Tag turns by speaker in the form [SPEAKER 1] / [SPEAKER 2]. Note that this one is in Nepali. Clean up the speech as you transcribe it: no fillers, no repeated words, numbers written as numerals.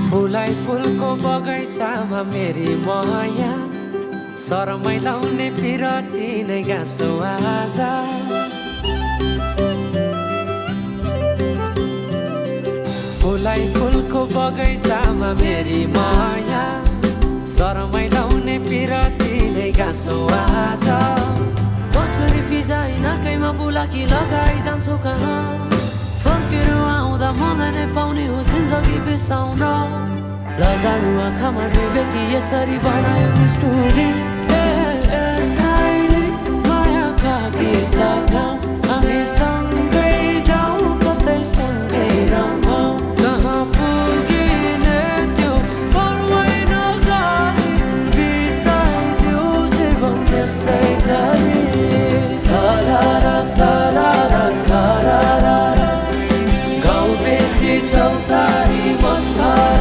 [SPEAKER 1] फुलाई फुलको बगैँचामा मेरी माया शरमै लाउने पिरती नै गाँसो आज फुलाई फुलको बगैँचामा मेरी माया शरमै लाउने पिरती नै गाँसो आज
[SPEAKER 2] पछुरी फिजाइ नाकैमा बुलाकी लगाइ जान्छु कहाँ फर्केर आउँदा मलाई नै पाउने हो जिन्दगी बिसाउन लजालु आँखामा डुबेकी यसरी बनायो नि स्टोरी
[SPEAKER 1] साइले मायाका गीत